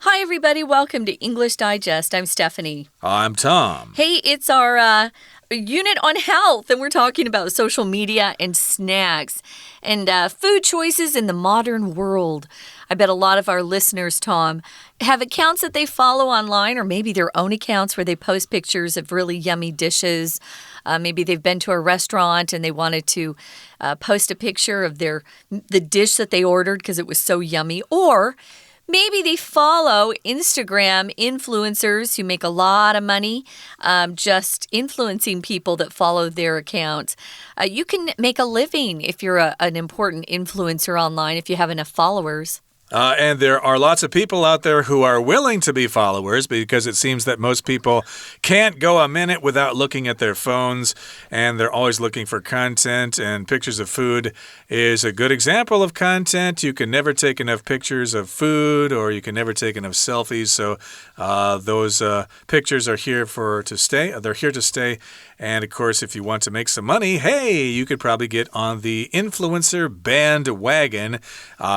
Hi, everybody. Welcome to English Digest. I'm Stephanie. I'm Tom. Hey, it's our unit on health, and we're talking about social media and snacks and food choices in the modern world. I bet a lot of our listeners, Tom, have accounts that they follow online or maybe their own accounts where they post pictures of really yummy dishes. Maybe they've been to a restaurant and they wanted to post a picture of the dish that they ordered because it was so yummy. Or maybe they follow Instagram influencers who make a lot of money just influencing people that follow their accounts. You can make a living if you're an important influencer online, if you have enough followers. And there are lots of people out there who are willing to be followers because it seems that most people can't go a minute without looking at their phones, and they're always looking for content, and pictures of food is a good example of content. You can never take enough pictures of food, or you can never take enough selfies, so those pictures are here to stay. They're here to stay, and of course, if you want to make some money, hey, you could probably get on the influencer bandwagon.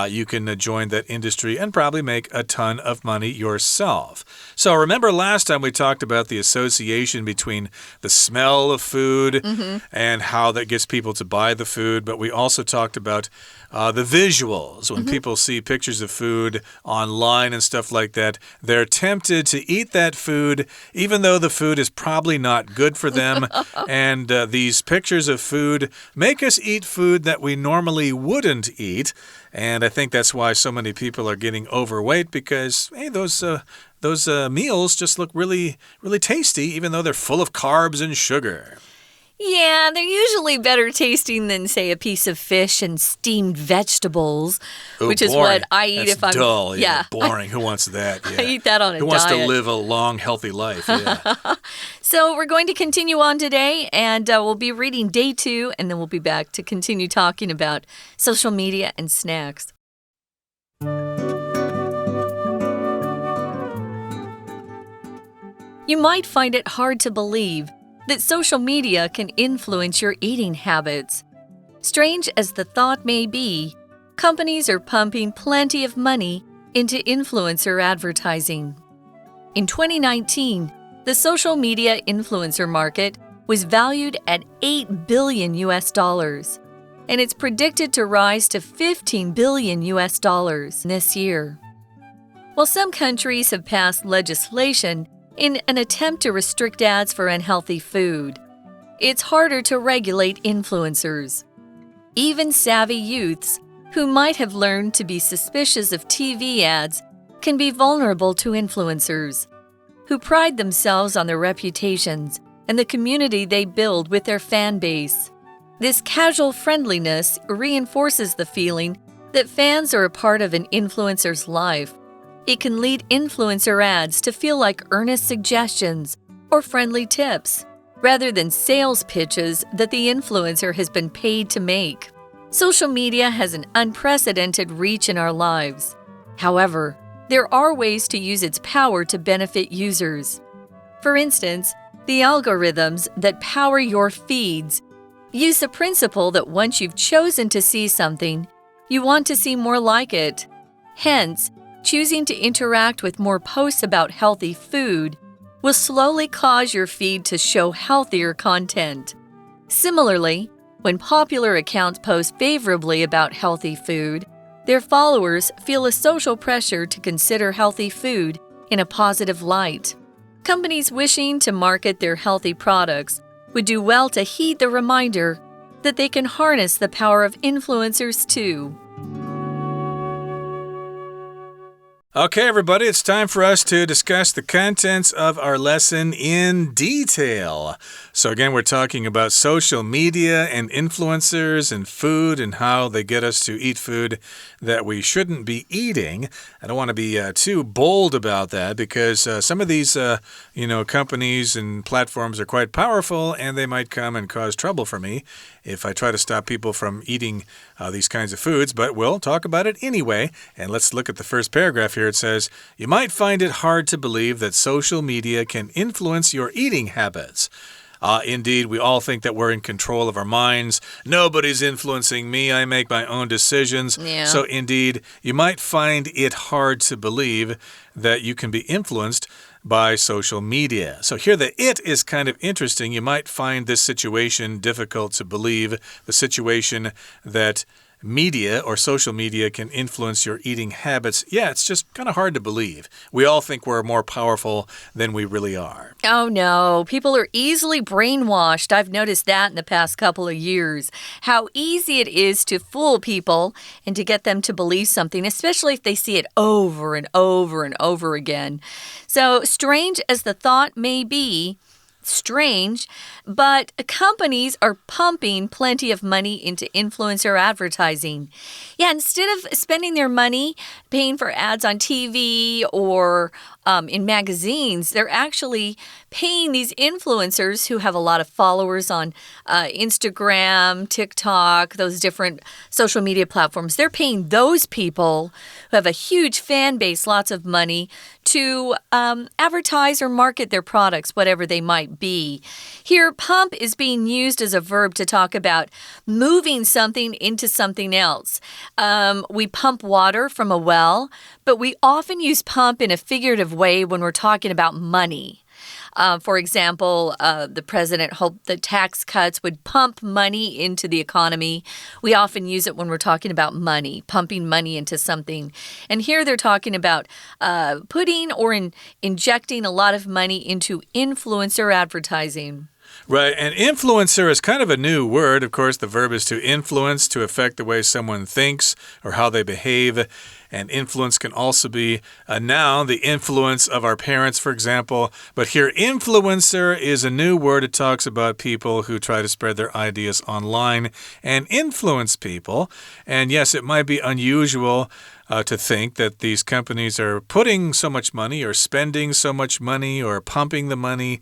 You can join that industry and probably make a ton of money yourself. So remember last time we talked about the association between the smell of food and how that gets people to buy the food, but we also talked about the visuals. When people see pictures of food online and stuff like that, they're tempted to eat that food even though the food is probably not good for them. And these pictures of food make us eat food that we normally wouldn't eat. And I think that's why so many people are getting overweight because, hey, those meals just look really, really tasty, even though they're full of carbs and sugar. Yeah, they're usually better tasting than, say, a piece of fish and steamed vegetables, which is what I eat if I'm dull. Yeah, boring. Who wants that? Yeah. I eat that on a diet. Who wants to live a long, healthy life? Yeah. So we're going to continue on today, and we'll be reading day 2, and then we'll be back to continue talking about social media and snacks. You might find it hard to believe that social media can influence your eating habits. Strange as the thought may be, companies are pumping plenty of money into influencer advertising. In 2019, the social media influencer market was valued at $8 billion, and it's predicted to rise to $15 billion this year. While some countries have passed legislation in an attempt to restrict ads for unhealthy food, it's harder to regulate influencers. Even savvy youths, who might have learned to be suspicious of TV ads, can be vulnerable to influencers, who pride themselves on their reputations and the community they build with their fan base. This casual friendliness reinforces the feeling that fans are a part of an influencer's life. It can lead influencer ads to feel like earnest suggestions or friendly tips, rather than sales pitches that the influencer has been paid to make. Social media has an unprecedented reach in our lives. However, there are ways to use its power to benefit users. For instance, the algorithms that power your feeds use the principle that once you've chosen to see something, you want to see more like it. Hence, choosing to interact with more posts about healthy food will slowly cause your feed to show healthier content. Similarly, when popular accounts post favorably about healthy food, their followers feel a social pressure to consider healthy food in a positive light. Companies wishing to market their healthy products would do well to heed the reminder that they can harness the power of influencers too. Okay, everybody, it's time for us to discuss the contents of our lesson in detail. So again, we're talking about social media and influencers and food and how they get us to eat food that we shouldn't be eating. I don't want to be too bold about that because some of these, companies and platforms are quite powerful and they might come and cause trouble for me if I try to stop people from eating these kinds of foods. But we'll talk about it anyway. And let's look at the first paragraph here. It says, you might find it hard to believe that social media can influence your eating habits. Indeed, we all think that we're in control of our minds. Nobody's influencing me. I make my own decisions. Yeah. So indeed, you might find it hard to believe that you can be influenced by social media. So here the it is kind of interesting. You might find this situation difficult to believe, the situation that media or social media can influence your eating habits. Yeah, it's just kind of hard to believe. We all think we're more powerful than we really are. Oh, no. People are easily brainwashed. I've noticed that in the past couple of years. How easy it is to fool people and to get them to believe something, especially if they see it over and over and over again. So, strange as the thought may be, strange, but companies are pumping plenty of money into influencer advertising. Yeah, instead of spending their money paying for ads on TV or in magazines, they're actually paying these influencers who have a lot of followers on Instagram, TikTok, those different social media platforms. They're paying those people who have a huge fan base lots of money to advertise or market their products, whatever they might be. Here, pump is being used as a verb to talk about moving something into something else. We pump water from a well, but we often use pump in a figurative way when we're talking about money. For example, the president hoped that tax cuts would pump money into the economy. We often use it when we're talking about money, pumping money into something. And here they're talking about putting or injecting a lot of money into influencer advertising. Right, and influencer is kind of a new word. Of course, the verb is to influence, to affect the way someone thinks or how they behave. And influence can also be a noun, the influence of our parents, for example. But here, influencer is a new word. It talks about people who try to spread their ideas online and influence people. And yes, it might be unusual to think that these companies are putting so much money or spending so much money or pumping the money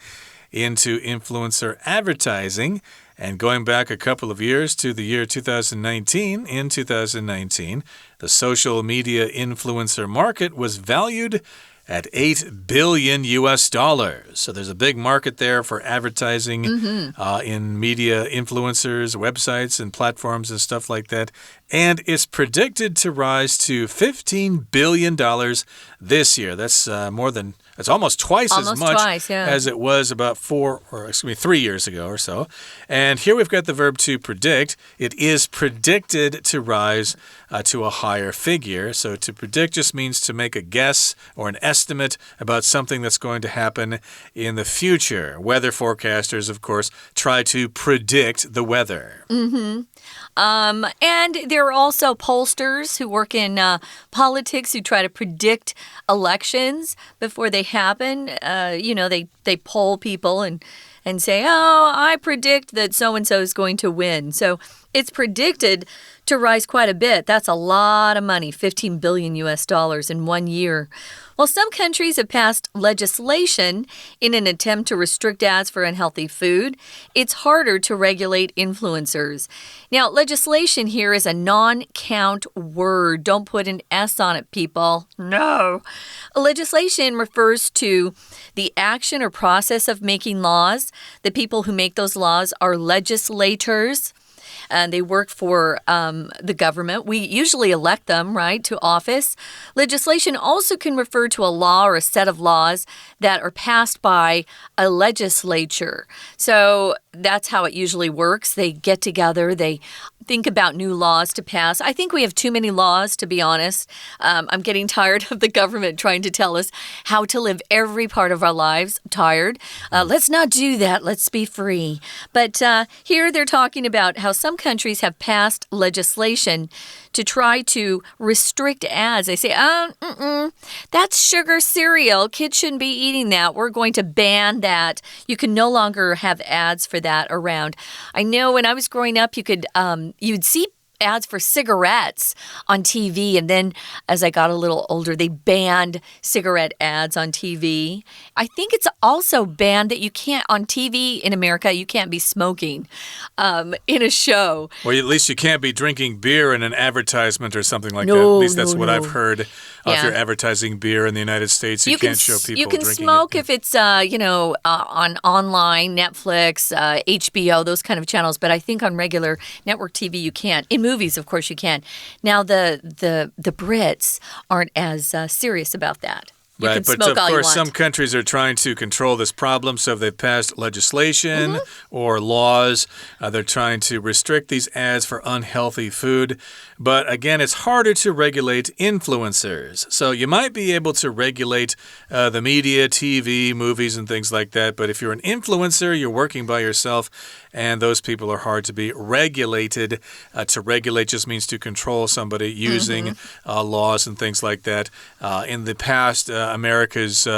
into influencer advertising. And going back a couple of years to the year 2019, in 2019, the social media influencer market was valued at $8 billion US. So there's a big market there for advertising in media influencers, websites and platforms and stuff like that. And it's predicted to rise to $15 billion this year. That's it's almost twice as much as it was about 3 years ago or so. And here we've got the verb to predict. It is predicted to rise to a higher figure. So to predict just means to make a guess or an estimate about something that's going to happen in the future. Weather forecasters, of course, try to predict the weather. And there are also pollsters who work in politics who try to predict elections before they happen. They poll people and say, oh, I predict that so-and-so is going to win. So it's predicted to rise quite a bit. That's a lot of money, $15 billion US in 1 year. Well, some countries have passed legislation in an attempt to restrict ads for unhealthy food. It's harder to regulate influencers. Now, legislation here is a non-count word. Don't put an S on it, people. No. Legislation refers to the action or process of making laws. The people who make those laws are legislators. And they work for the government. We usually elect them, right, to office. Legislation also can refer to a law or a set of laws that are passed by a legislature. So that's how it usually works. They get together, they think about new laws to pass. I think we have too many laws, to be honest. I'm getting tired of the government trying to tell us how to live every part of our lives. I'm tired. Let's not do that. Let's be free. But here they're talking about how some countries have passed legislation to try to restrict ads. They say, that's sugar cereal. Kids shouldn't be eating that. We're going to ban that. You can no longer have ads for that around. I know when I was growing up, you'd see ads for cigarettes on TV. And then as I got a little older, they banned cigarette ads on TV. I think it's also banned that you can't, on TV in America, you can't be smoking in a show. Well, at least you can't be drinking beer in an advertisement or something like that. At least that's what I've heard. If you're advertising beer in the United States, you can't show people drinking it. You can smoke if it's, on online, Netflix, HBO, those kind of channels. But I think on regular network TV, you can't. In movies, of course, you can. Now, the Brits aren't as serious about that. Right, but of course, some countries are trying to control this problem, so they've passed legislation or laws. They're trying to restrict these ads for unhealthy food. But again, it's harder to regulate influencers. So you might be able to regulate the media, TV, movies, and things like that. But if you're an influencer, you're working by yourself, and those people are hard to be regulated. To regulate just means to control somebody using laws and things like that. In the past, America's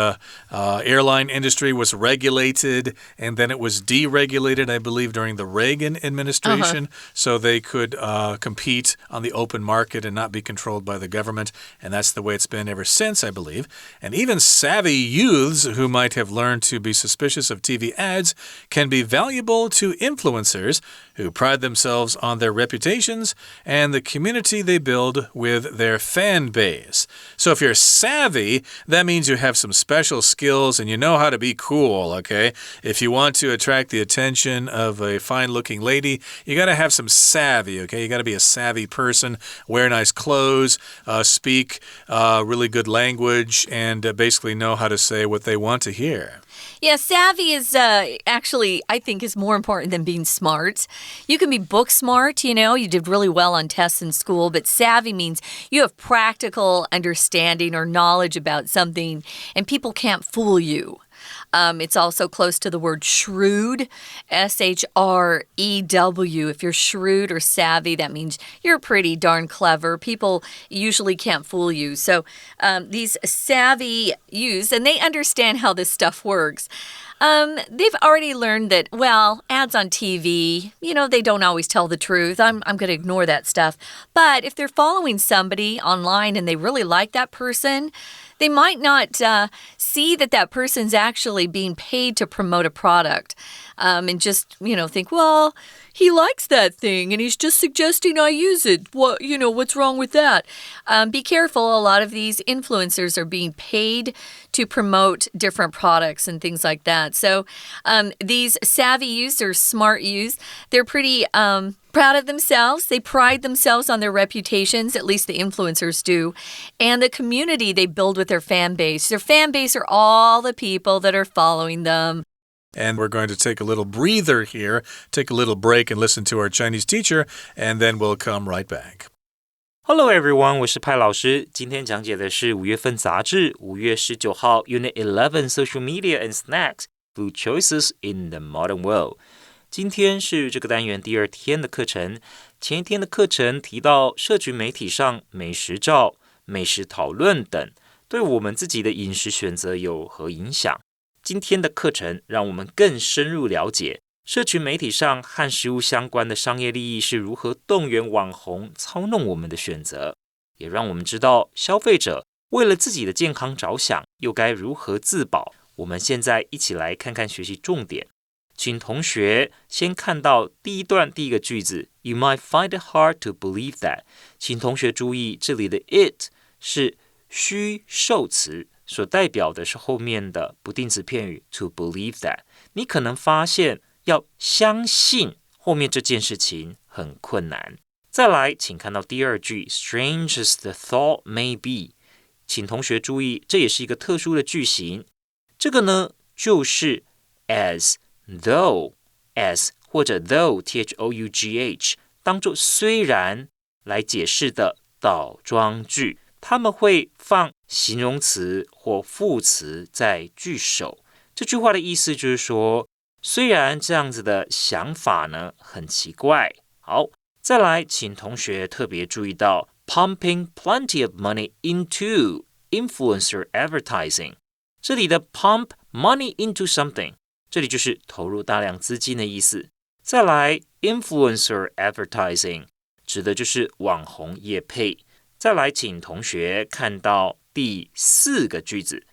airline industry was regulated, and then it was deregulated, I believe, during the Reagan administration, so they could compete on the open market and not be controlled by the government, and that's the way it's been ever since, I believe. And even savvy youths who might have learned to be suspicious of TV ads can be valuable to influencers who pride themselves on their reputations and the community they build with their fan base. So if you're savvy, that means you have some special skills and you know how to be cool, okay? If you want to attract the attention of a fine-looking lady, you got to have some savvy, okay? You got to be a savvy person, wear nice clothes, speak really good language, and basically know how to say what they want to hear. Yeah, savvy is actually, I think, is more important than being smart. You can be book smart, you did really well on tests in school, but savvy means you have practical understanding or knowledge about something, and people can't fool you. It's also close to the word shrewd, S-H-R-E-W. If you're shrewd or savvy, that means you're pretty darn clever. People usually can't fool you. So these savvy youths, and they understand how this stuff works. They've already learned that, well, ads on TV, they don't always tell the truth. I'm going to ignore that stuff. But if they're following somebody online and they really like that person, they might not see that person's actually being paid to promote a product and just, think, well, he likes that thing and he's just suggesting I use it. What's wrong with that? Be careful. A lot of these influencers are being paid to promote different products and things like that. So these savvy youths or smart youths, they're pretty proud of themselves. They pride themselves on their reputations, at least the influencers do, and the community they build with their fan base. Their fan base are all the people that are following them. And we're going to take a little breather here, take a little break and listen to our Chinese teacher, and then we'll come right back. Hello everyone, 我是派老师。今天讲解的是5月份杂志5月19号 Unit 11 Social Media and Snacks Food Choices in the Modern World。今天是这个单元第2天的课程。前一天的课程提到社群媒体上美食照、美食讨论等，对我们自己的饮食选择有何影响？今天的课程让我们更深入了解社群媒体上和食物相关的商业利益是如何动员网红操弄我们的选择，也让我们知道消费者为了自己的健康着想又该如何自保。我们现在一起来看看学习重点。请同学先看到第一段第一个句子 You might find it hard to believe that。 请同学注意这里的 it 是虚受词，所代表的是后面的不定词片语 to believe that。 你可能发现要相信后面这件事情很困难。再来请看到第二句 Strange as the thought may be。 请同学注意这也是一个特殊的句型，这个呢就是 as though as 或者 though though 当作虽然来解释的倒装句，他们会放形容词或副词在句首。这句话的意思就是说，虽然这样子的想法呢很奇怪。好，再来请同学特别注意到 pumping plenty of money into influencer advertising。 这里的 pump money into something， 这里就是投入大量资金的意思。再来 influencer advertising，指的就是网红业配。再来，请同学看到第4个句子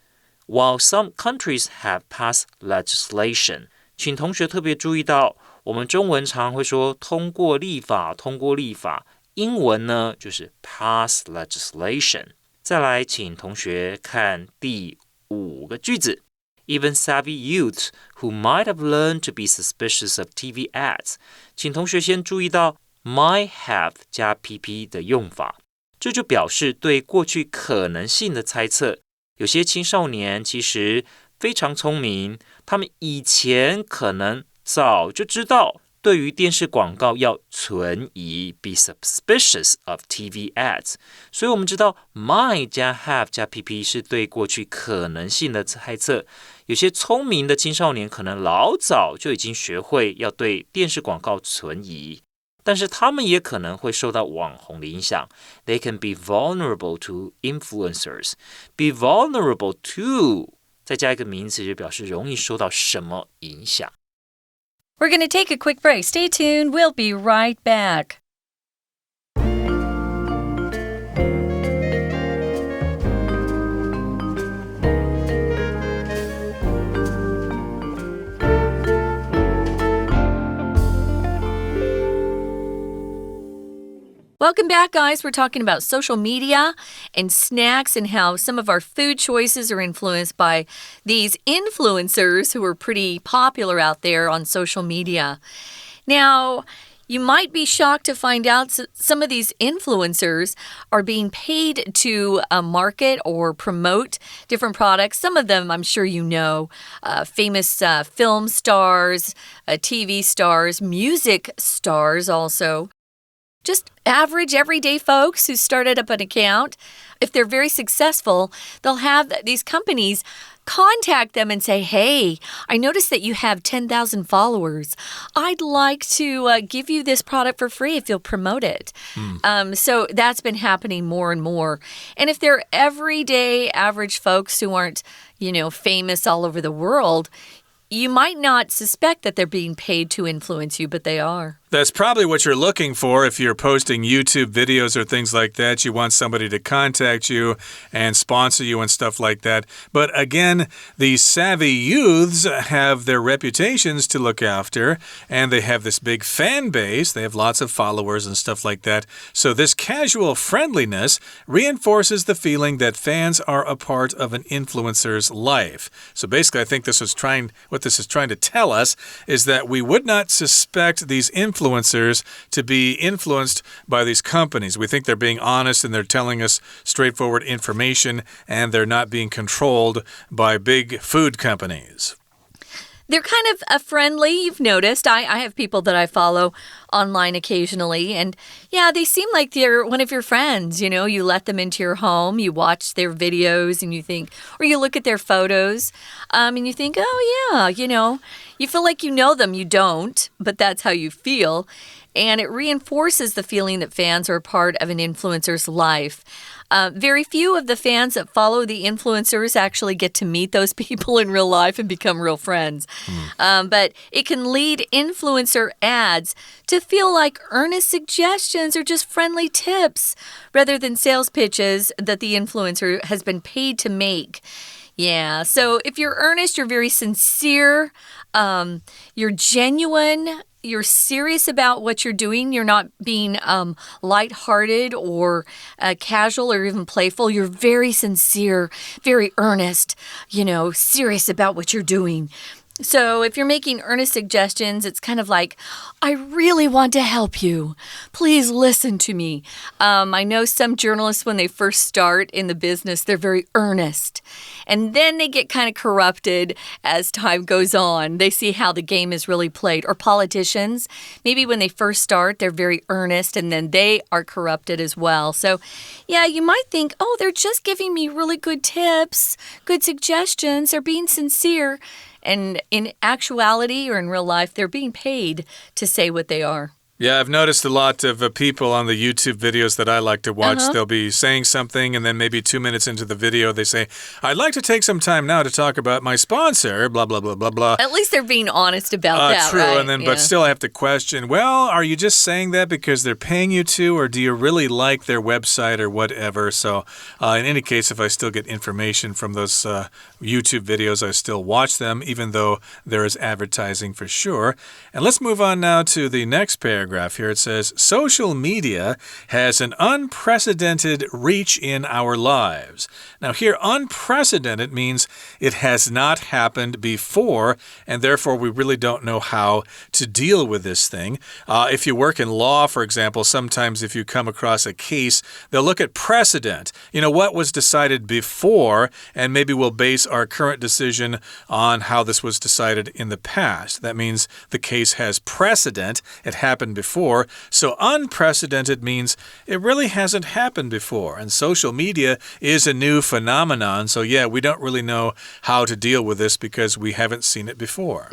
While some countries have passed legislation， 请同学特别注意到，我们中文常会说通过立法，通过立法，英文呢就是 pass legislation。再来，请同学看第5个句子 Even savvy youths who might have learned to be suspicious of TV ads， 请同学先注意到 might have 加 PP 的用法，这就表示对过去可能性的猜测。有些青少年其实非常聪明，他们以前可能早就知道对于电视广告要存疑 be suspicious of TV ads， 所以我们知道 might 加 have 加 PP 是对过去可能性的猜测。有些聪明的青少年可能老早就已经学会要对电视广告存疑，但是他们也可能会受到网红的影响。They can be vulnerable to influencers. Be vulnerable to 再加一个名词就表示容易受到什么影响。We're going to take a quick break. Stay tuned. We'll be right back. Welcome back, guys. We're talking about social media and snacks and how some of our food choices are influenced by these influencers who are pretty popular out there on social media. Now, you might be shocked to find out some of these influencers are being paid to market or promote different products. Some of them, I'm sure you know, famous film stars, TV stars, music stars also.Just average, everyday folks who started up an account. If they're very successful, they'll have these companies contact them and say, hey, I noticed that you have 10,000 followers. I'd like to give you this product for free if you'll promote it. So that's been happening more and more. And if they're everyday, average folks who aren't, famous all over the world,You might not suspect that they're being paid to influence you, but they are. That's probably what you're looking for if you're posting YouTube videos or things like that. You want somebody to contact you and sponsor you and stuff like that. But again, these savvy youths have their reputations to look after, and they have this big fan base. They have lots of followers and stuff like that. So this casual friendliness reinforces the feeling that fans are a part of an influencer's life. So basically, I think what this is trying to tell us is that we would not suspect these influencers to be influenced by these companies. We think they're being honest and they're telling us straightforward information, and they're not being controlled by big food companies. They're kind of friendly, you've noticed. I have people that I follow online occasionally, and yeah, they seem like they're one of your friends. You let them into your home, you watch their videos, and you think, or you look at their photos, and you think, oh yeah, you feel like you know them. You don't, but that's how you feel. And it reinforces the feeling that fans are a part of an influencer's life. Very few of the fans that follow the influencers actually get to meet those people in real life and become real friends. But it can lead influencer ads to feel like earnest suggestions or just friendly tips rather than sales pitches that the influencer has been paid to make. Yeah, so if you're earnest, you're very sincere, you're genuine, you're serious about what you're doing. You're not being lighthearted or casual or even playful. You're very sincere, very earnest, serious about what you're doing. So if you're making earnest suggestions, it's kind of like, I really want to help you. Please listen to me. I know some journalists, when they first start in the business, they're very earnest. And then they get kind of corrupted as time goes on. They see how the game is really played. Or politicians, maybe when they first start, they're very earnest, and then they are corrupted as well. So, yeah, you might think, oh, they're just giving me really good tips, good suggestions. They're being sincere.And in actuality or in real life, they're being paid to say what they are. Yeah, I've noticed a lot of people on the YouTube videos that I like to watch. They'll be saying something, and then maybe 2 minutes into the video, they say, I'd like to take some time now to talk about my sponsor, blah, blah, blah, blah, blah. At least they're being honest about that, true, right? and then, but still I have to question, well, are you just saying that because they're paying you to, or do you really like their website or whatever? So in any case, if I still get information from those YouTube videos, I still watch them, even though there is advertising for sure. And let's move on now to the next paragraph. Here it says, social media has an unprecedented reach in our lives. Now here, unprecedented means it has not happened before, and therefore we really don't know how to deal with this thing. If you work in law, for example, sometimes if you come across a case, they'll look at precedent. You know, what was decided before, and maybe we'll base our current decision on how this was decided in the past. That means the case has precedent. It happened before. So unprecedented means it really hasn't happened before. And social media is a new phenomenon. So yeah, we don't really know how to deal with this because we haven't seen it before.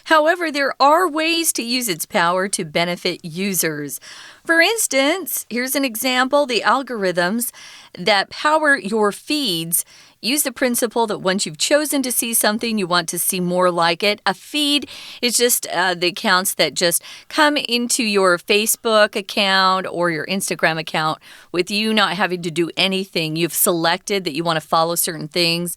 However, there are ways to use its power to benefit users. For instance, here's an example. The algorithms that power your feeds use the principle that once you've chosen to see something, you want to see more like it. A feed is just the accounts that just come into your Facebook account or your Instagram account with you not having to do anything. You've selected that you want to follow certain things.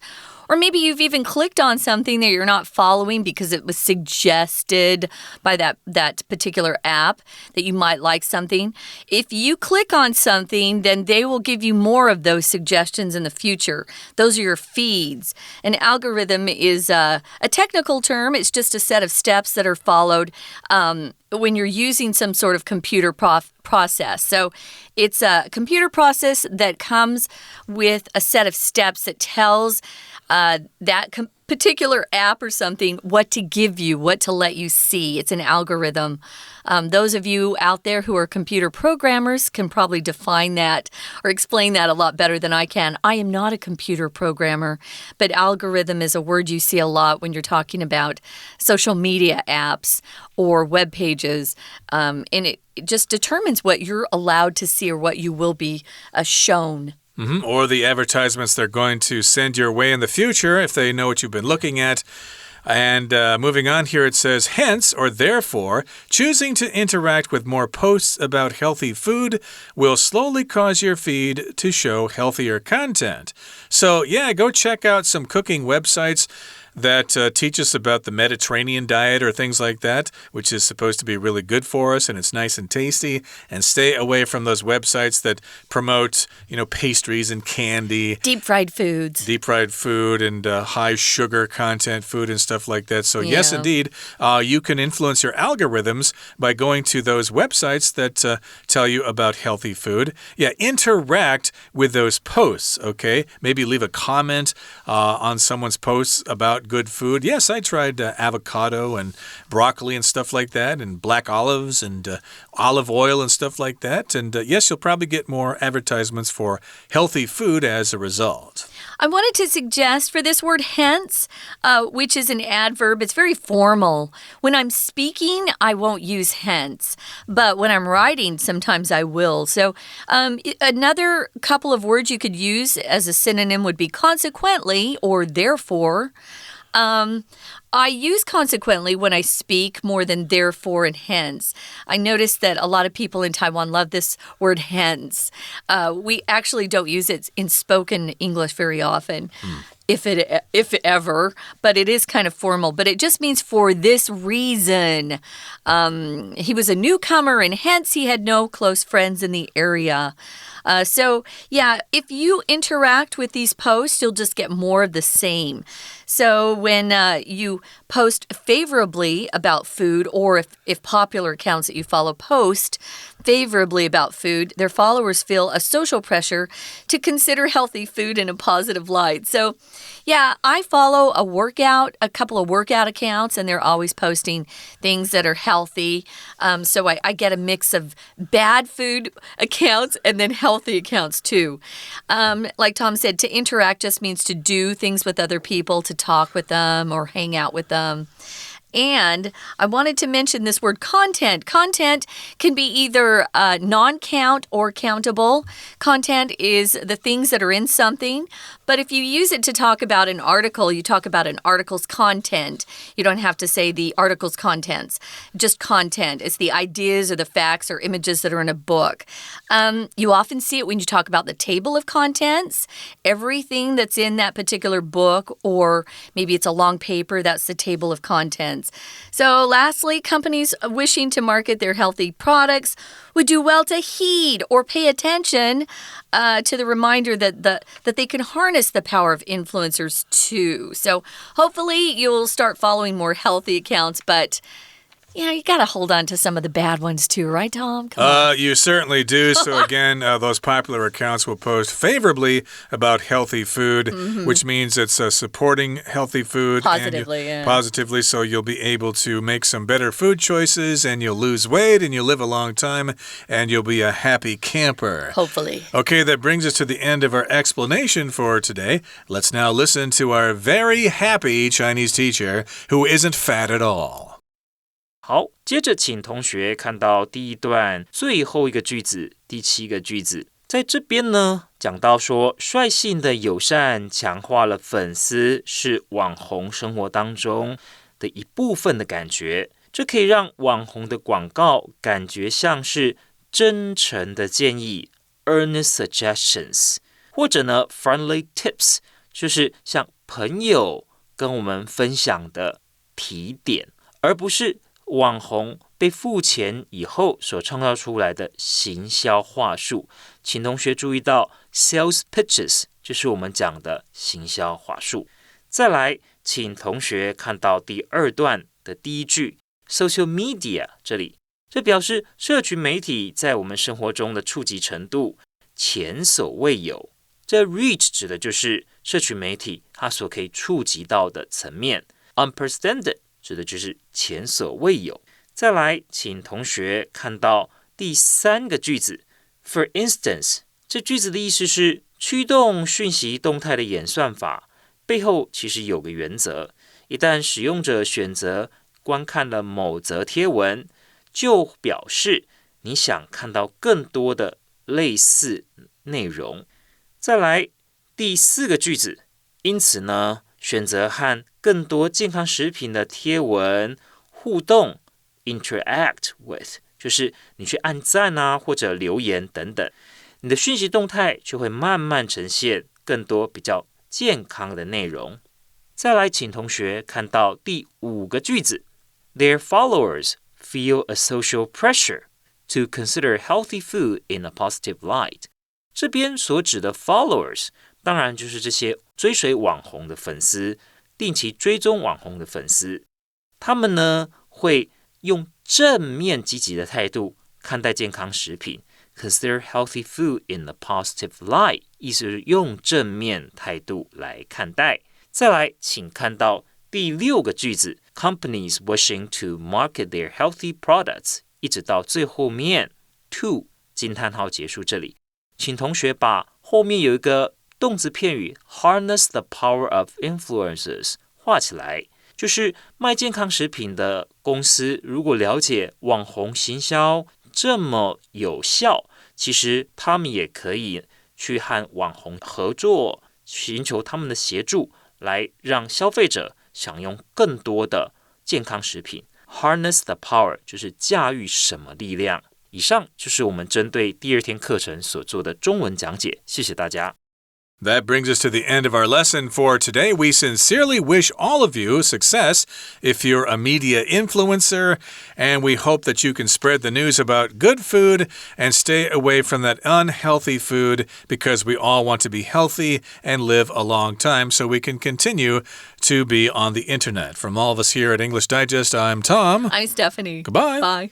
Or maybe you've even clicked on something that you're not following because it was suggested by that particular app that you might like something. If you click on something, then they will give you more of those suggestions in the future. Those are your feeds. An algorithm is a technical term. It's just a set of steps that are followed when you're using some sort of computer process. So it's a computer process that comes with a set of steps that tells that particular app or something what to give you, what to let you see. It's an algorithm. Those of you out there who are computer programmers can probably define that or explain that a lot better than I can. I am not a computer programmer, but algorithm is a word you see a lot when you're talking about social media apps or web pages. And it just determines what you're allowed to see or what you will be shown. Or the advertisements they're going to send your way in the future if they know what you've been looking at. And moving on here, it says, hence or therefore, choosing to interact with more posts about healthy food will slowly cause your feed to show healthier content. So yeah, go check out some cooking websites that teach us about the Mediterranean diet or things like that, which is supposed to be really good for us and it's nice and tasty. And stay away from those websites that promote, pastries and candy. Deep fried foods. Deep fried food and high sugar content food and stuff like that. So yes, indeed, you can influence your algorithms by going to those websites that tell you about healthy food. Yeah, interact with those posts, okay? Maybe leave a comment on someone's posts about good food. Yes, I tried avocado and broccoli and stuff like that, and black olives and olive oil and stuff like that. And yes, you'll probably get more advertisements for healthy food as a result. I wanted to suggest for this word hence, which is an adverb, it's very formal. When I'm speaking, I won't use hence, but when I'm writing, sometimes I will. So another couple of words you could use as a synonym would be consequently or therefore. I use consequently when I speak more than therefore and hence. I noticed that a lot of people in Taiwan love this word hence. We actually don't use it in spoken English very often. If ever, but it is kind of formal. But it just means for this reason. He was a newcomer and hence he had no close friends in the area. So, yeah, if you interact with these posts, you'll just get more of the same. So when you post favorably about food, or if popular accounts that you follow post favorably about food, their followers feel a social pressure to consider healthy food in a positive light. So, yeah, I follow a couple of workout accounts, and they're always posting things that are healthy. So I get a mix of bad food accounts and then healthy accounts too. Like Tom said, to interact just means to do things with other people, to talk with them or hang out with them. And I wanted to mention this word content. Content can be either non-count or countable. Content is the things that are in something. But if you use it to talk about an article, you talk about an article's content. You don't have to say the article's contents. Just content. It's the ideas or the facts or images that are in a book. You often see it when you talk about the table of contents. Everything that's in that particular book, or maybe it's a long paper, that's the table of contents. So lastly, companies wishing to market their healthy products would do well to heed or pay attention to the reminder that they can harness the power of influencers too. So hopefully you'll start following more healthy accounts, but you got to hold on to some of the bad ones too, right, Tom? Come on. You certainly do. So again, those popular accounts will post favorably about healthy food, which means it's supporting healthy food. Positively, so you'll be able to make some better food choices, and you'll lose weight, and you'll live a long time, and you'll be a happy camper. Hopefully. Okay, that brings us to the end of our explanation for today. Let's now listen to our very happy Chinese teacher who isn't fat at all. 好，接着请同学看到第一段最后一个句子，第7个句子。在这边呢，讲到说，率性的友善强化了粉丝是网红生活当中的一部分的感觉，这可以让网红的广告感觉像是真诚的建议 earnest suggestions， 或者呢 friendly tips， 就是像朋友跟我们分享的提点，而不是网红被付钱以后所创造出来的行销话术。请同学注意到 sales pitches 就是我们讲的行销话术。再来，请同学看到第2段的第1句 social media 这表示社群媒体在我们生活中的触及程度前所未有。这 reach 指的就是社群媒体它所可以触及到的层面， unprecedented指的就是前所未有。再来，请同学看到第3个句子 For instance， 这句子的意思是驱动讯息动态的演算法背后其实有个原则，一旦使用者选择观看了某则贴文，就表示你想看到更多的类似内容。再来，第4个句子，因此呢，选择和更多健康食品的贴文互动 interact with， 就是你去按赞啊，或者留言等等，你的讯息动态就会慢慢呈现更多比较健康的内容。再来，请同学看到第5个句子 Their followers feel a social pressure to consider healthy food in a positive light。 这边所指的 followers 当然就是这些追随网红的粉丝，定期追踪网红的粉丝，他们呢会用正面积极的态度看待健康食品 Consider healthy food in a positive light， 意思是用正面态度来看待。再来，请看到第6个句子 Companies wishing to market their healthy products， 一直到最后面 to 惊叹号结束这里。请同学把后面有一个动词片语 harness the power of influencers 画起来，就是卖健康食品的公司如果了解网红行销这么有效，其实他们也可以去和网红合作，寻求他们的协助，来让消费者享用更多的健康食品。 Harness the power 就是驾驭什么力量。以上就是我们针对第2天课程所做的中文讲解，谢谢大家。That brings us to the end of our lesson for today. We sincerely wish all of you success if you're a media influencer, and we hope that you can spread the news about good food and stay away from that unhealthy food, because we all want to be healthy and live a long time so we can continue to be on the internet. From all of us here at English Digest, I'm Tom. I'm Stephanie. Goodbye. Bye.